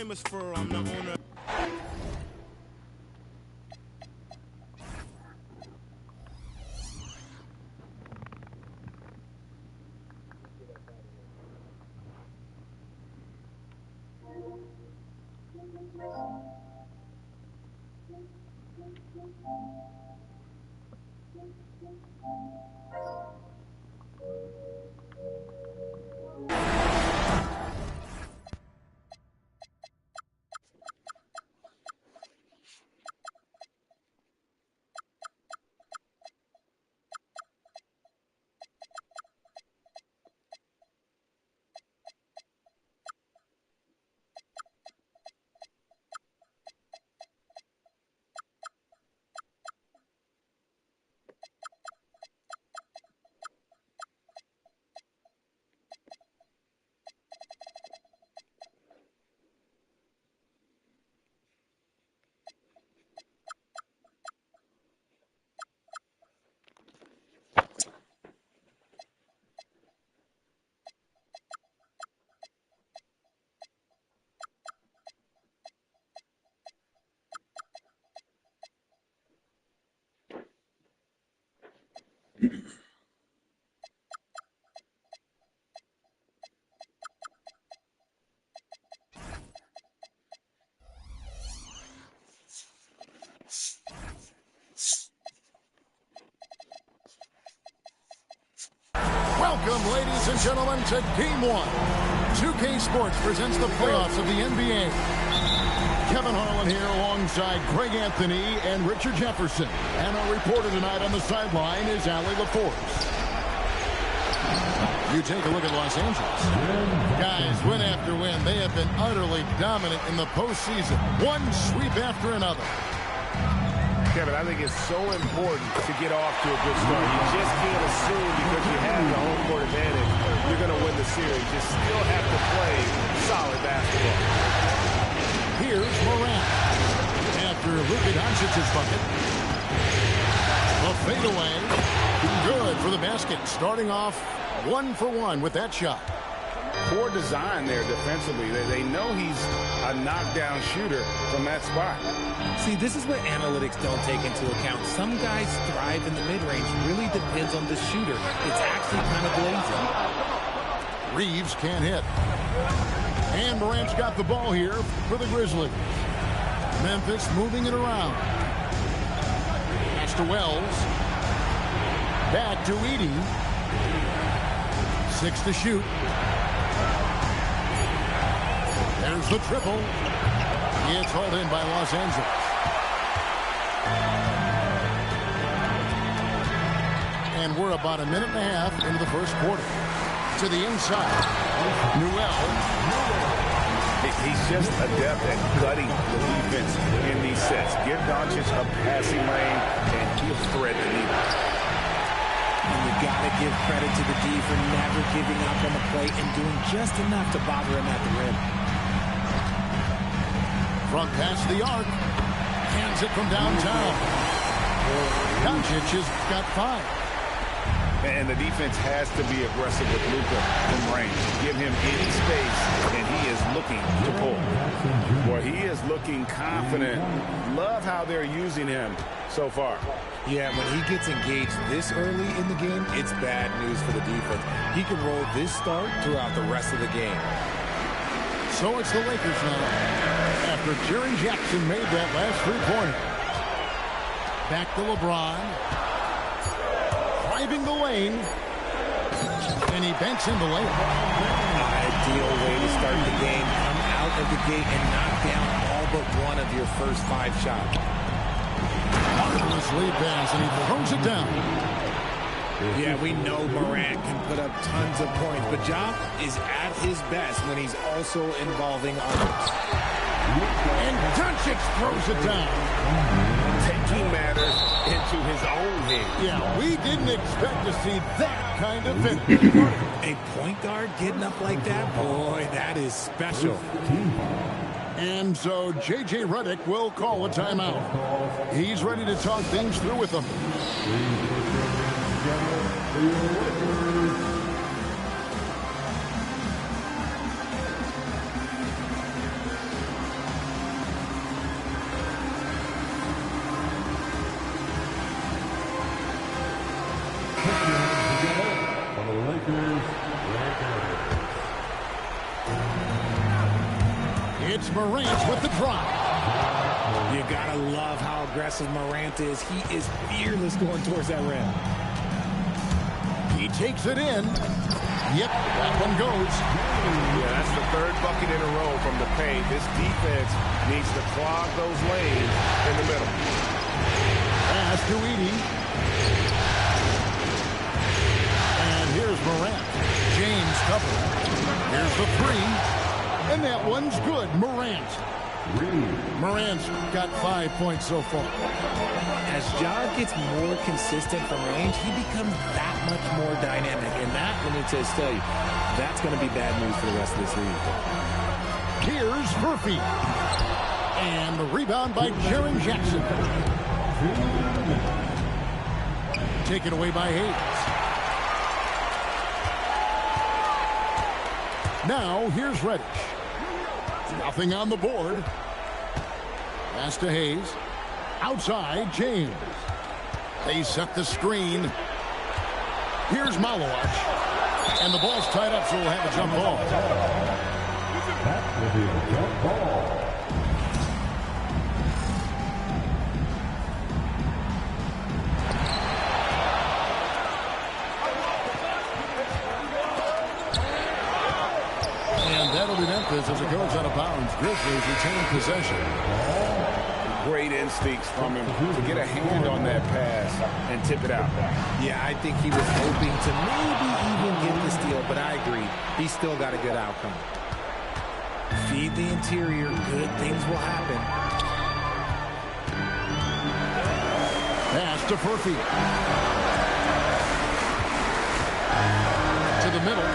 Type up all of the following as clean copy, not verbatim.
famous for I'm the owner. Welcome, ladies and gentlemen, to Game 1. 2K Sports presents the playoffs of the NBA. Kevin Harlan here alongside Greg Anthony and Richard Jefferson. And our reporter tonight on the sideline is Allie LaForce. You take a look at Los Angeles. Guys, win after win, they have been utterly dominant in the postseason. One sweep after another. Kevin, I think it's so important to get off to a good start. You just can't assume because you have the home court advantage you're going to win the series. You still have to play solid basketball. Here's Morant. After Luka Doncic's bucket. A fadeaway. Good for the basket. Starting off 1-for-1 with that shot. Poor design there defensively. They know he's a knockdown shooter from that spot. See, this is what analytics don't take into account. Some guys thrive in the mid-range. Really depends on the shooter. It's actually kind of lazy. Reeves can't hit. And Morant's got the ball here for the Grizzlies. Memphis moving it around. Pass to Wells. Back to Edey. 6 to shoot. There's the triple. It's hauled in by Los Angeles. And we're about a minute and a half into the first quarter. To the inside. Newell. He's just adept at gutting the defense in these sets. Give Doncic a passing lane, and he'll thread the needle. And you got to give credit to the D for never giving up on the play and doing just enough to bother him at the rim. Front pass the arc. Hands it from downtown. Doncic has got 5. And the defense has to be aggressive with Luka from range. Give him any space, and he is looking to pull. Boy, he is looking confident. Love how they're using him so far. Yeah, when he gets engaged this early in the game, it's bad news for the defense. He can roll this start throughout the rest of the game. So it's the Lakers now. After Jaren Jackson made that last three-pointer. Back to LeBron. Driving the lane. And he banks in the lane. Ideal way to start the game. Come out of the gate and knock down all but one of your first 5 shots. Marvelous lead pass, and he throws it down. Yeah, we know Morant can put up tons of points, but Ja is at his best when he's also involving others. And Doncic throws it down. Taking matters into his own hands. Yeah, we didn't expect to see that kind of finish. A point guard getting up like that? Boy, that is special. And so J.J. Redick will call a timeout. He's ready to talk things through with them. Morant with the drop. You gotta love how aggressive Morant is. He is fearless going towards that rim. He takes it in. Yep, that one goes. Yeah, that's the third bucket in a row from the paint. This defense needs to clog those lanes in the middle. Pass to Edey. And here's Morant. James covered. Here's the three. And that one's good. Morant's got 5 points so far. As Ja gets more consistent from range, he becomes that much more dynamic. And that, let me just tell you, that's going to be bad news for the rest of this league. Here's Murphy. And the rebound by Jaren Jackson. Taken away by Hayes. Now, here's Reddish. Nothing on the board. Pass to Hayes. Outside, James. They set the screen. Here's Malawach. And the ball's tied up, so we'll have a jump ball. That will be a jump ball. That'll be Memphis as it goes out of bounds. Grizzlies retain possession. Great instincts from him to get a hand on that pass and tip it out. Yeah, I think he was hoping to maybe even get the steal, but I agree. He still got a good outcome. Feed the interior. Good things will happen. Pass to Murphy. To the middle.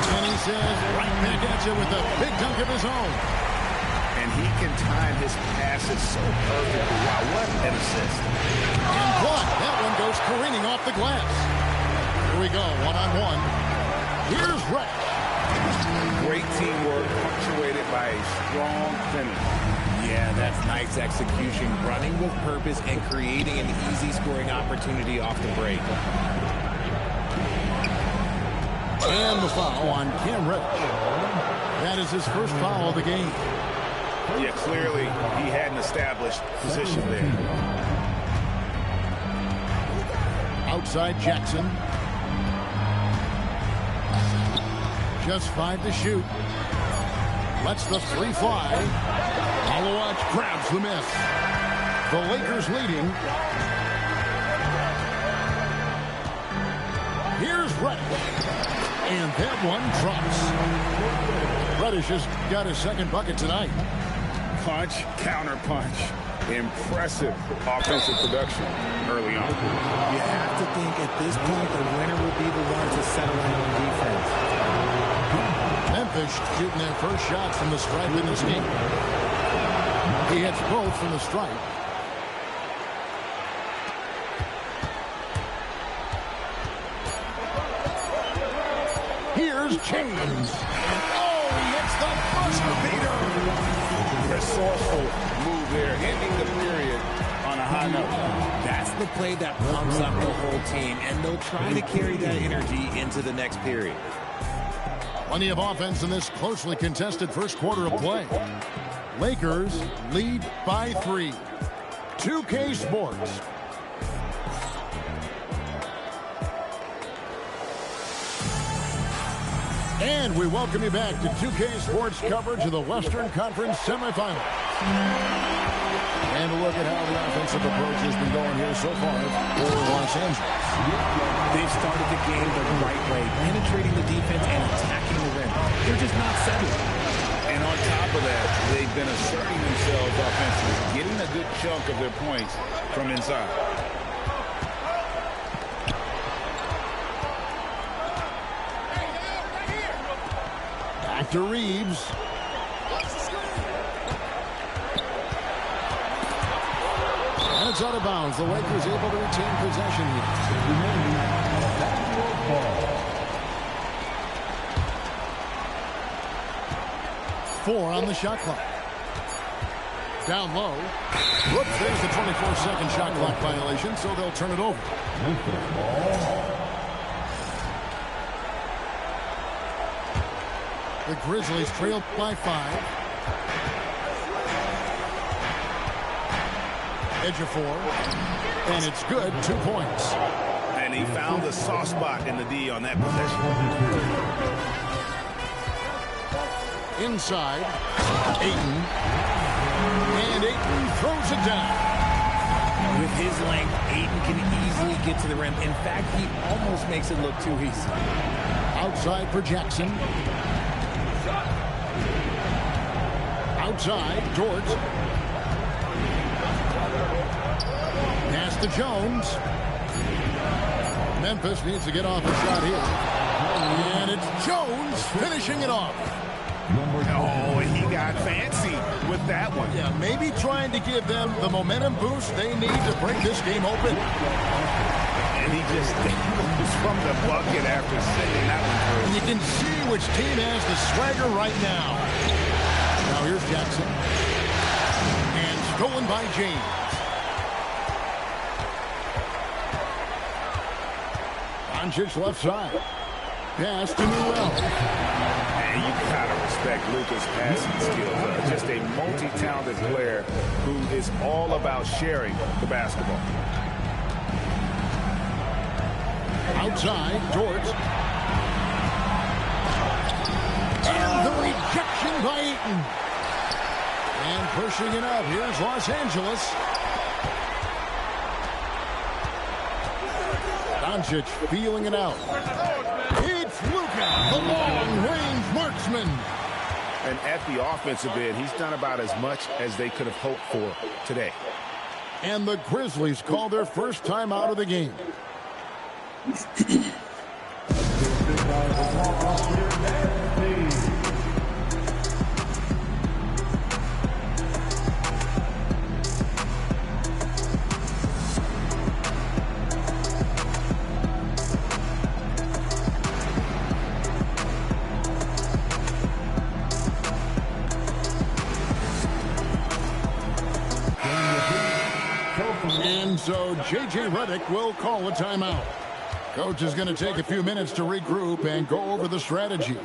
And he says, right back at you with a big dunk of his own. And he can time his passes so perfectly. Wow, what an assist. And blocked. That one goes careening off the glass. Here we go, one-on-one. Here's Rex. Great teamwork punctuated by a strong finish. Yeah, that's nice execution. Running with purpose and creating an easy scoring opportunity off the break. And the foul on Cam Reddish. That is his first foul of the game. Yeah, clearly he had an established position there. Outside Jackson. Just 5 to shoot. Lets the three fly. Malawach grabs the miss. The Lakers leading. Here's Reddish. And that one drops. Reddish has got his second bucket tonight. Punch, counter punch. Impressive offensive production early on. You have to think at this point the winner will be the one to settle in on defense. Memphis shooting their first shots from the stripe in this game. He hits both from the stripe. Here's James. Oh, he hits the buzzer beater. Resourceful move there, ending the period on a high note. That's the play that pumps up the whole team, and they'll try to carry that energy into the next period. Plenty of offense in this closely contested first quarter of play. Lakers lead by 3. 2K Sports. And we welcome you back to 2K Sports coverage of the Western Conference semifinals. And a look at how the offensive approach has been going here so far for Los Angeles. They've started the game the right way, penetrating the defense and attacking the rim. They're just not settling. And on top of that, they've been asserting themselves offensively, getting a good chunk of their points from inside. Back to Reeves. And it's out of bounds. The Lakers able to retain possession here. Four on the shot clock. Down low. Whoops, there's the 24-second shot clock violation, so they'll turn it over. The Grizzlies trail by 5. Edge of 4. And it's good. 2 points. And he found the soft spot in the D on that possession. Inside. Ayton. And Ayton throws it down. With his length, Ayton can easily get to the rim. In fact, he almost makes it look too easy. Outside for Jackson. Outside, Dort. Pass to Jones. Memphis needs to get off a shot here. And it's Jones finishing it off. Oh, and he got fancy with that one. Yeah, maybe trying to give them the momentum boost they need to break this game open. And he just was from the bucket after sending that one through. And you can see which team has the swagger right now. Now here's Jackson. And stolen by James. Doncic left side. Pass to Newell. And you gotta respect Luka's passing skills. Just a multi-talented player who is all about sharing the basketball. Outside, Dort. And the rejection by Ayton. And pushing it up. Here's Los Angeles. Doncic feeling it out. It's Luka, the long-range marksman. And at the offensive end, he's done about as much as they could have hoped for today. And the Grizzlies call their first time out of the game. And so J.J. Redick will call a timeout. Coach is going to take a few minutes to regroup and go over the strategy.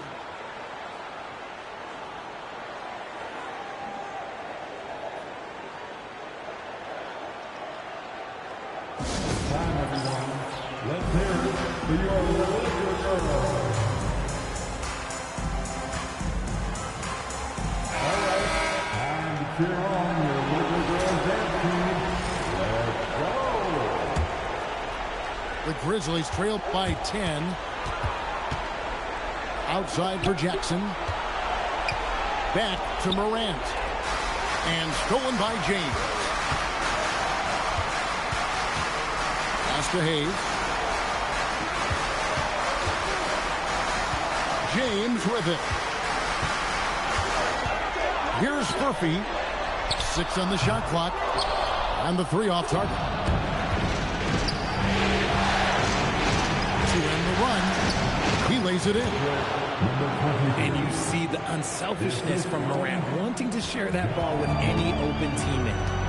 Time, everyone. Let's hear it for your Lakers. All right, time to cheer on your Lakers girls and team. Let's go. The Grizzlies trail by 10. Outside for Jackson. Back to Morant. And stolen by James. Pass to Hayes. James with it. Here's Murphy. 6 on the shot clock. And the 3 off target. To end the run. He lays it in. And you see the unselfishness from Morant wanting to share that ball with any open teammate.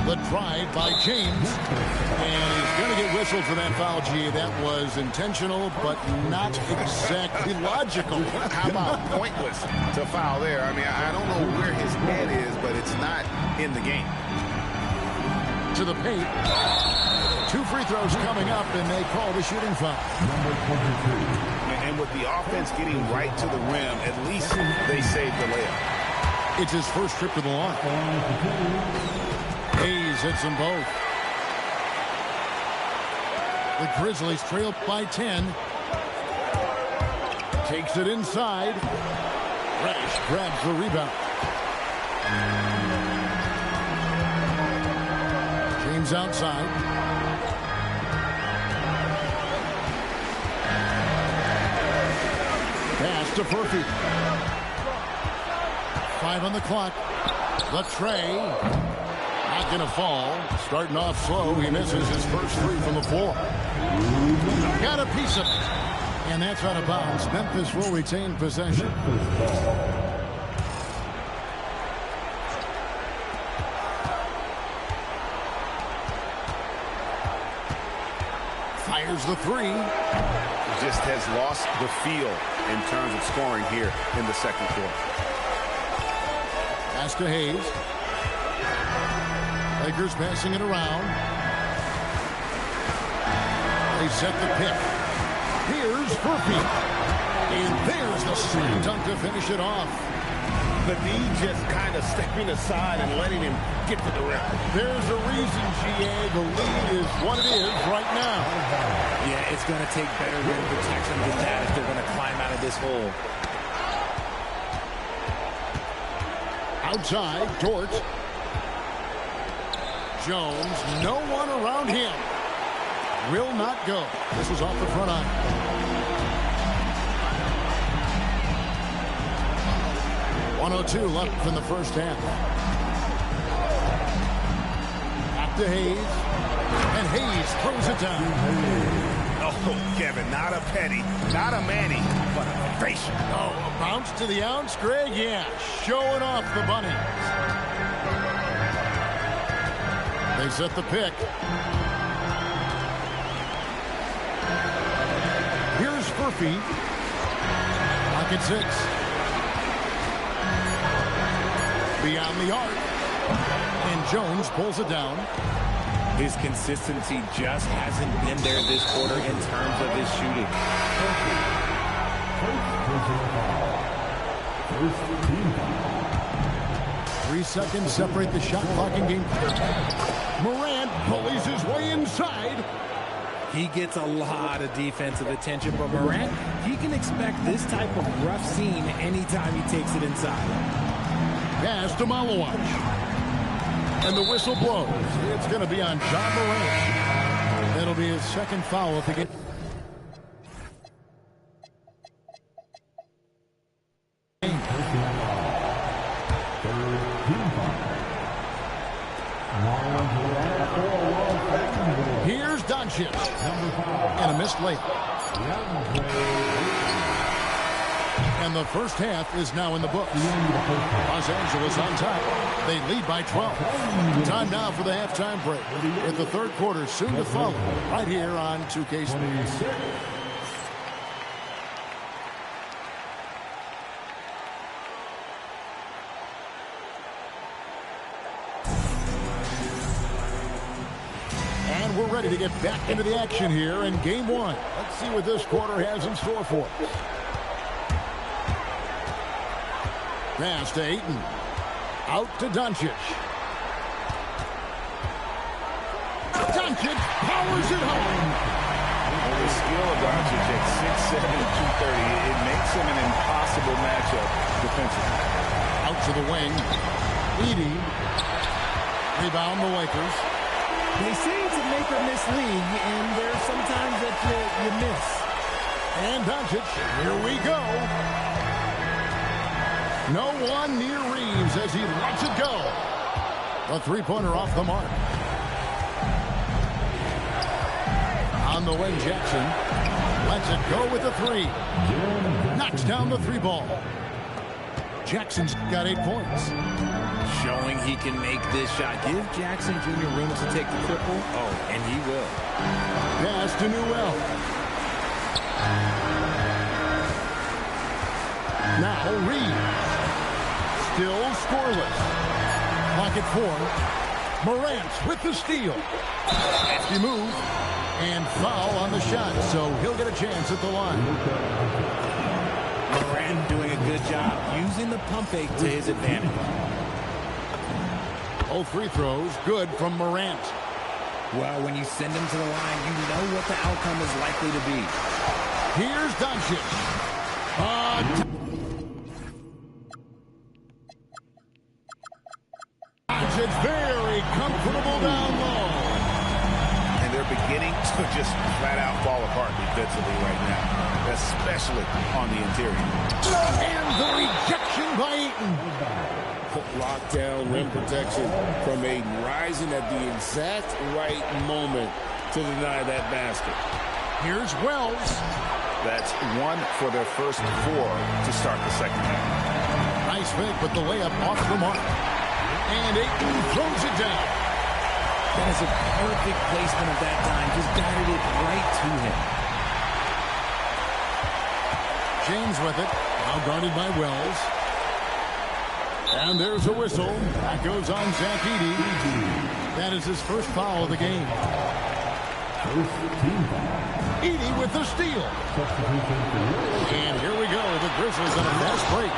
The drive by James. And he's going to get whistled for that foul, G. That was intentional, but not exactly logical. How about pointless to foul there? I mean, I don't know where his head is, but it's not in the game. To the paint. 2 free throws coming up, and they call the shooting foul. Number 22. And with the offense getting right to the rim, at least they saved the layup. It's his first trip to the line. Hayes hits them both. The Grizzlies trail by 10. Takes it inside. Reddish grabs the rebound. James outside. Pass to Murphy. 5 on the clock. The tray. Not going to fall. Starting off slow. He misses his first 3 from the floor. Got a piece of it. And that's out of bounds. Memphis will retain possession. Fires the 3. Just has lost the feel in terms of scoring here in the second quarter. Pass to Hayes. Lakers passing it around. They set the pick. Here's Furphy. And there's the slam dunk to finish it off. The D just kind of stepping aside and letting him get to the rim. There's a reason, GA, the lead is what it is right now. Yeah, it's going to take better rim protection than that if they're going to climb out of this hole. Outside, Dort. Jones, no one around him. Will not go. This was off the front iron. .102 left in the first half. Back to Hayes. And Hayes throws it down. Oh, Kevin, not a penny, not a Manny, but a facial. Oh, a bounce to the ounce, Greg? Yeah, showing off the bunny. They set the pick. Here's Furphy. Pocket 6. Beyond the arc. And Jones pulls it down. His consistency just hasn't been there this quarter in terms of his shooting. 3 seconds separate the shot clock in game. Morant pulleys his way inside. He gets a lot of defensive attention, but Morant, he can expect this type of rough scene anytime he takes it inside. Pass to Malawach. And the whistle blows. It's going to be on John Morant. That'll be his second foul at the game. Here's Doncic. And a missed layup. And the first half is now in the books. Los Angeles on top. They lead by 12. Time now for the halftime break, with the third quarter soon to follow, right here on 2K Sports. And we're ready to get back into the action here in game one. Let's see what this quarter has in store for us. Pass to Ayton. Out to Doncic. Doncic powers it home. Well, the skill of Doncic at 6'7", 230, it makes him an impossible matchup defensively. Out to the wing. Edey. Rebound the Lakers. They say it's a make or miss league, and there's sometimes that you miss. And Doncic, here we go. No one near Reeves as he lets it go. A three-pointer off the mark. On the wing, Jackson lets it go with the three. Knocks down the three ball. Jackson's got 8 points. Showing he can make this shot. Give Jackson Jr. room to take the triple. Oh, and he will. Pass to Newell. Now Reeves. Still scoreless. Pocket 4. Morant with the steal. Hefty move. And foul on the shot, so he'll get a chance at the line. Morant doing a good job using the pump fake to his advantage. Both free throws good from Morant. Well, when you send him to the line, you know what the outcome is likely to be. Here's Doncic. Doncic very comfortable down low. And they're beginning to just flat out fall apart defensively right now, especially on the interior. And the rejection by Ayton. Lockdown rim protection from Ayton, rising at the exact right moment to deny that basket. Here's Wells. That's one for their first 4 to start the second half. Nice fake, but the layup off the mark. And Ayton throws it down. That is a perfect placement of that time. Just guided it right to him. James with it. Now guarded by Wells. And there's a whistle. That goes on Zach Edey. That is his first foul of the game. Edey with the steal. And here we go. The Grizzlies on a fast break.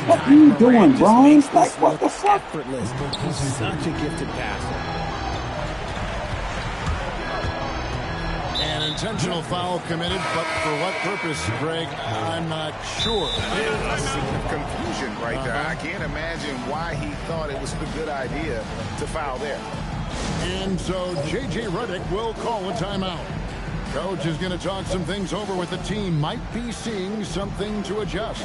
What are you doing, Brian? Like, what the fuck? Effortless. He's such a gifted passer. An intentional foul committed, but for what purpose, Greg? I'm not sure. A scene of confusion right there. I can't imagine why he thought it was a good idea to foul there. And so J.J. Redick will call a timeout. Coach is going to talk some things over with the team. Might be seeing something to adjust.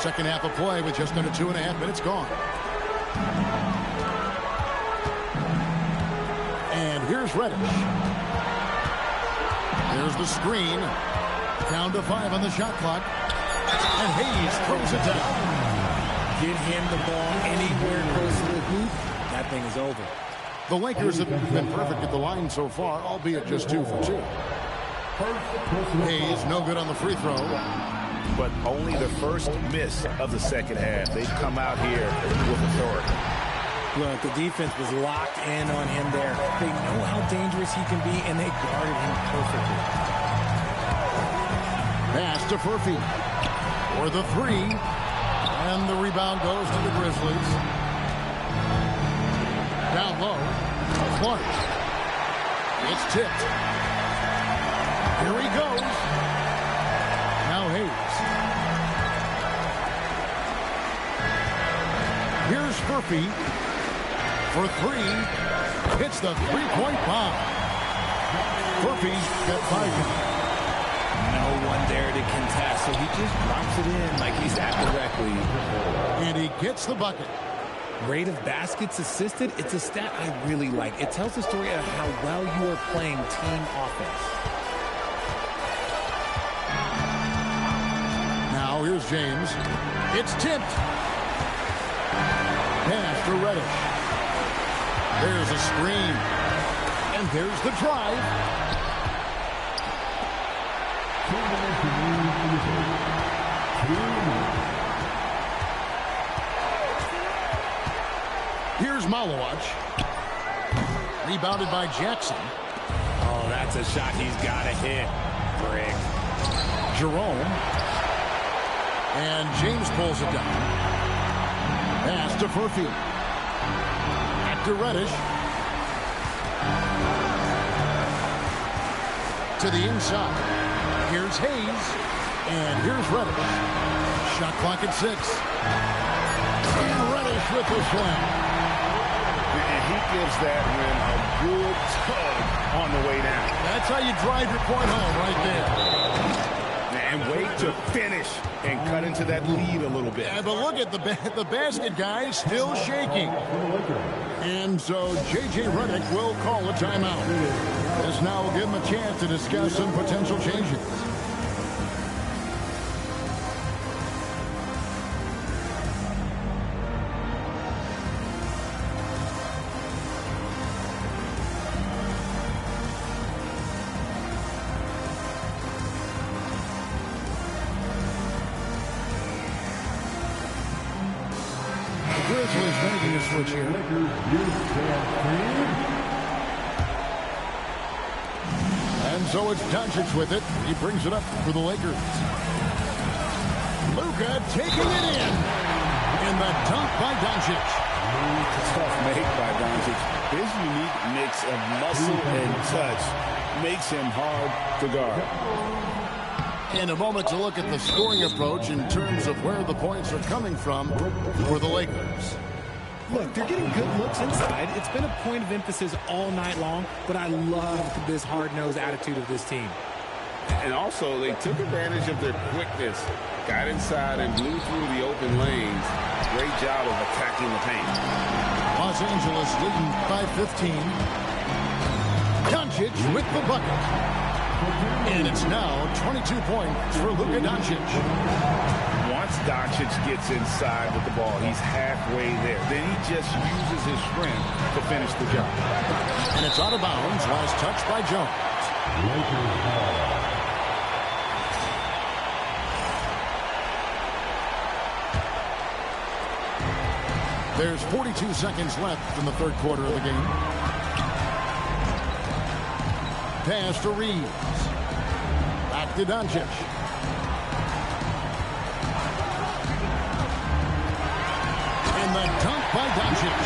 Second half of play with just under 2.5 minutes gone. And here's Reddish. There's the screen. Down to 5 on the shot clock. And Hayes throws it down. Get him the ball anywhere close to the hoop. That thing is over. The Lakers have been perfect at the line so far, albeit just 2 for 2. Hayes no good on the free throw. But only the first miss of the second half. They've come out here with authority. Look, the defense was locked in on him there. They know how dangerous he can be, and they guarded him perfectly. Pass to Furphy for the 3. And the rebound goes to the Grizzlies. Down low. Clark. It's tipped. Here he goes. Now Hayes. Here's Furphy for 3. Hits the three-point bomb. Furphy's got 5. No one there to contest, so he just drops it in like he's at directly. And he gets the bucket. Rate of baskets assisted, it's a stat I really like. It tells the story of how well you are playing team offense. Now here's James. It's tipped. Pass to Reddish. There's a screen. And there's the drive. Here's Malawach. Rebounded by Jackson. Oh, that's a shot he's got to hit. Brick. Jerome. And James pulls it down. Pass to Furphy. Back to Reddish. To the inside. Here's Hayes. And here's Reddish. Shot clock at 6. And Reddish with the slam. And he gives that rim a good tug on the way down. That's how you drive your point home right there. And wait to finish and cut into that lead a little bit. Yeah, but look at the basket, guys, still shaking. And so J.J. Redick will call a timeout. This now will give him a chance to discuss some potential changes. Grizzlies making a switch here. And so it's Doncic with it. He brings it up for the Lakers. Luka taking it in. And the dunk by Doncic. Tough make by Doncic. His unique mix of muscle and touch makes him hard to guard. In a moment to look at the scoring approach in terms of where the points are coming from for the Lakers. Look, they're getting good looks inside. It's been a point of emphasis all night long, but I love this hard-nosed attitude of this team. And also, they took advantage of their quickness, got inside and blew through the open lanes. Great job of attacking the paint. Los Angeles leading by 15. Doncic with the bucket. And it's now 22 points for Luka Doncic. Once Doncic gets inside with the ball, he's halfway there. Then he just uses his strength to finish the job. And it's out of bounds. Last touch by Jones. Lakers ball. There's 42 seconds left in the third quarter of the game. Pass to Reeves. Back to Doncic. And the dunk by Doncic.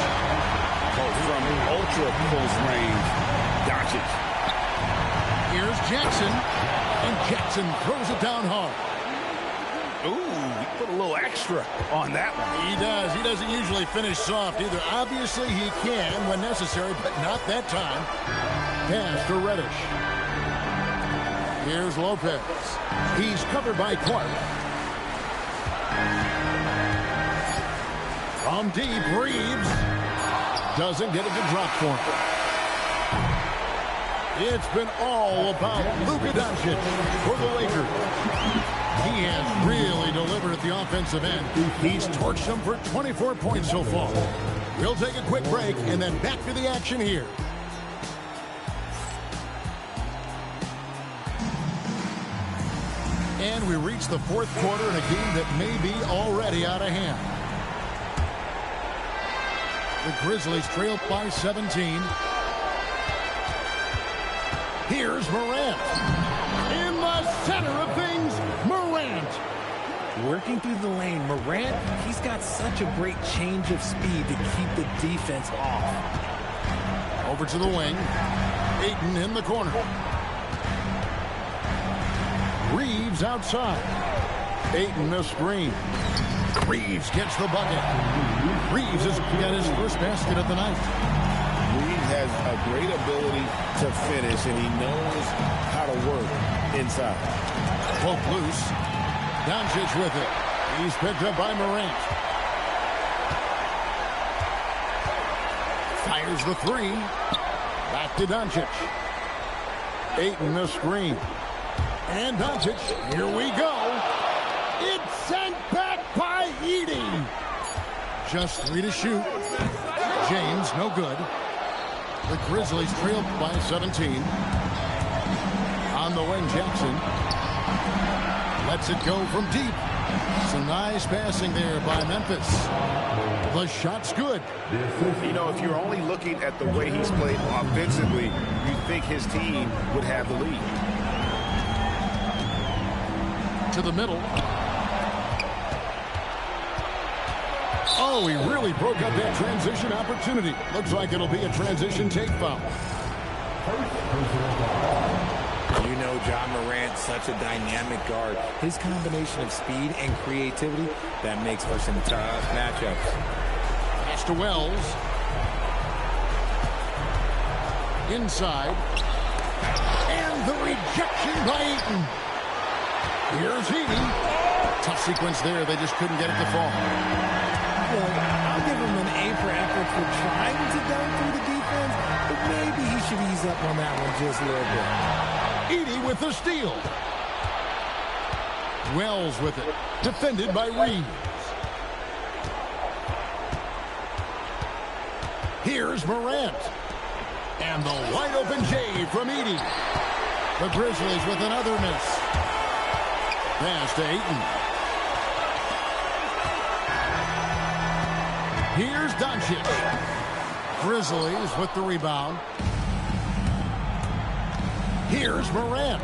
Oh, from ultra close range, Doncic. Here's Jackson. And Jackson throws it down hard. Ooh, he put a little extra on that one. He does. He doesn't usually finish soft either. Obviously, he can when necessary, but not that time. Pass to Reddish. Here's Lopez. He's covered by Clark. From deep, Reeves doesn't get it to drop for him. It's been all about Luka Doncic for the Lakers. He has really delivered at the offensive end. He's torched them for 24 points so far. We'll take a quick break and then back to the action here. And we reach the fourth quarter in a game that may be already out of hand. The Grizzlies trail by 17. Here's Morant. In the center of things, Morant. Working through the lane, Morant, he's got such a great change of speed to keep the defense off. Over to the wing. Ayton in the corner. Reeves outside. Ayton a screen. Reeves gets the bucket. Reeves has got his first basket of the night. Reeves has a great ability to finish, and he knows how to work inside. Poke loose. Doncic with it. He's picked up by Morant. Fires the three. Back to Doncic. Ayton a screen. And Doncic, here we go. It's sent back by Edey. Just 3 to shoot. James, no good. The Grizzlies trail by 17. On the wing, Jackson. Lets it go from deep. Some nice passing there by Memphis. The shot's good. You know, if you're only looking at the way he's played offensively, you think his team would have the lead. To the middle. Oh, he really broke up that transition opportunity. Looks like it'll be a transition take foul. You know John Morant, such a dynamic guard. His combination of speed and creativity, that makes for some tough matchups. Pass to Wells. Inside. And the rejection by Ayton. Here's Edey. Tough sequence there. They just couldn't get it to fall. Well, I'll give him an A for effort for trying to dunk through the defense, but maybe he should ease up on that one just a little bit. Edey with the steal. Wells with it. Defended by Reeves. Here's Morant. And the wide open J from Edey. The Grizzlies with another miss. Pass to Ayton. Here's Doncic. Grizzlies with the rebound. Here's Morant.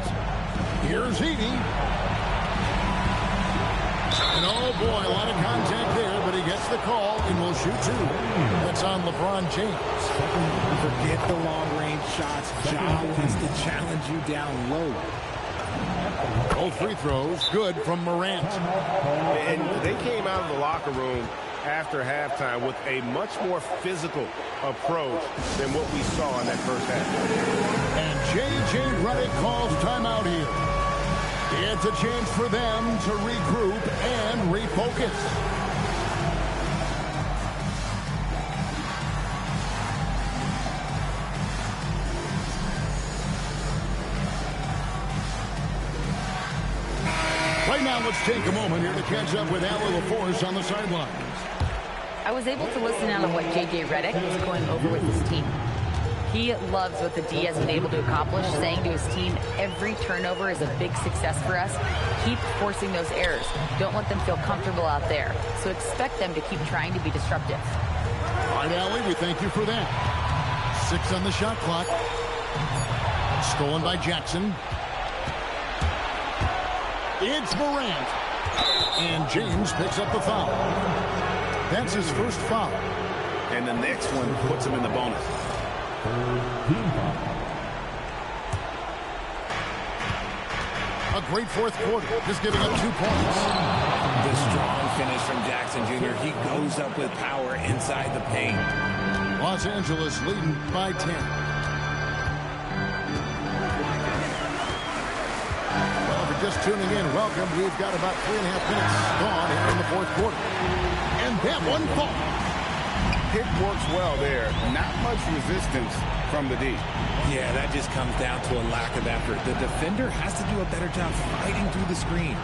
Here's Edey. And oh boy, a lot of contact there, but he gets the call and will shoot 2. That's on LeBron James. Forget the long-range shots. Ja wants to challenge you down low. Both free throws good from Morant. And they came out of the locker room after halftime with a much more physical approach than what we saw in that first half. And J.J. Redick calls timeout here. It's a chance for them to regroup and refocus. Now let's take a moment here to catch up with Allie LaForce on the sidelines. I was able to listen in on what J.J. Redick was going over with his team. He loves what the D has been able to accomplish, saying to his team, every turnover is a big success for us. Keep forcing those errors. Don't let them feel comfortable out there. So expect them to keep trying to be disruptive. All right, Allie, we thank you for that. 6 on the shot clock. Stolen by Jackson. It's Morant. And James picks up the foul. That's his first foul. And the next one puts him in the bonus. A great fourth quarter, just giving up 2 points. The strong finish from Jackson Jr. He goes up with power inside the paint. Los Angeles leading by 10. Well, if you're just tuning in, welcome. We've got about 3.5 minutes gone here in the fourth quarter. And that one falls. Pick works well there. Not much resistance from the D. Yeah, that just comes down to a lack of effort. The defender has to do a better job fighting through the screen.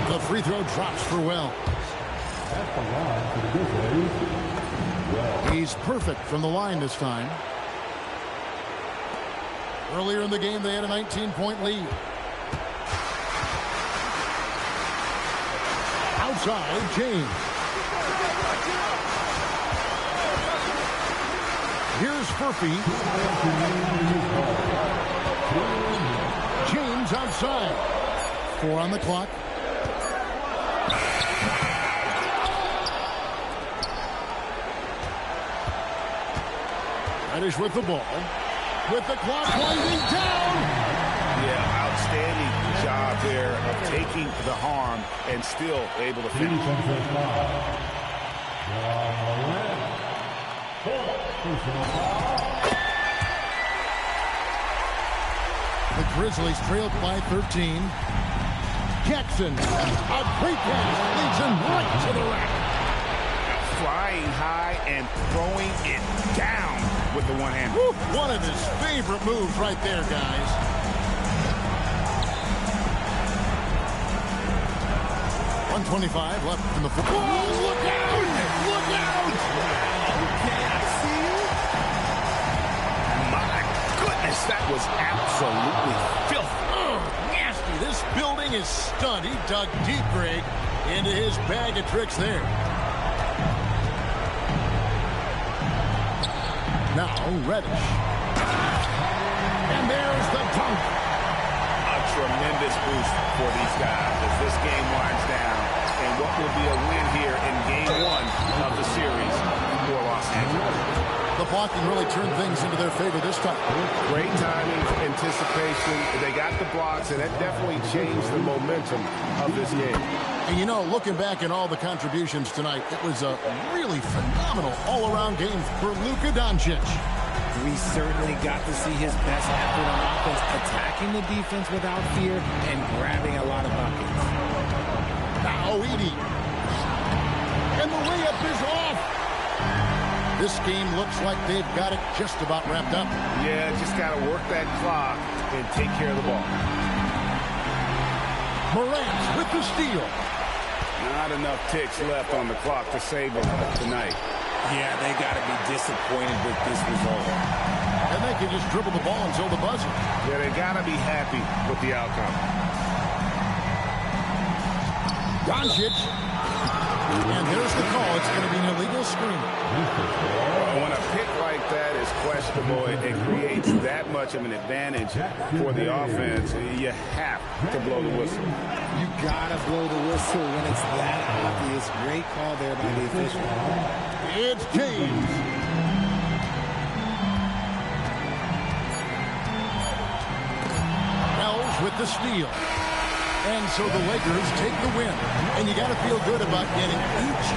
The free throw drops for Well. He's perfect from the line this time. Earlier in the game, they had a 19-point lead. Outside, James. Here's Furphy. James outside. 4 on the clock. Reddish with the ball. With the clock winding down. Yeah, outstanding job there of taking the harm and still able to finish. The Grizzlies trailed by 13. Jackson, a great pass, leads him right to the rack. Flying high and throwing it down with the one hand. One of his favorite moves right there, guys. .125 left in the fourth. Oh, look out! Look out! Okay, I see you. My goodness, that was absolutely filthy. Nasty. This building is stunned. He dug deep, Greg, into his bag of tricks there. Now, Reddish. And there's the dunk. A tremendous boost for these guys as this game winds down. And what will be a win here in game 1 of the series for Los Angeles. The blocking really turned things into their favor this time. Great timing, anticipation. They got the blocks, and that definitely changed the momentum of this game. And, you know, looking back at all the contributions tonight, it was a really phenomenal all-around game for Luka Doncic. We certainly got to see his best effort on offense, attacking the defense without fear and grabbing a lot of buckets. Now Edey. And the layup is off. This game looks like they've got it just about wrapped up. Yeah, just got to work that clock and take care of the ball. Morant with the steal. Not enough ticks left on the clock to save them tonight. Yeah, they got to be disappointed with this result. And they can just dribble the ball until the buzzer. Yeah, they got to be happy with the outcome. Doncic. And there's the call. It's going to be an illegal screen. When a pick like that is questionable, it creates that much of an advantage for the offense. You have to blow the whistle. You got to blow the whistle when it's that obvious. Great call there by the official. It's James. Wells with the steal. And so the Lakers take the win. And you got to feel good about getting each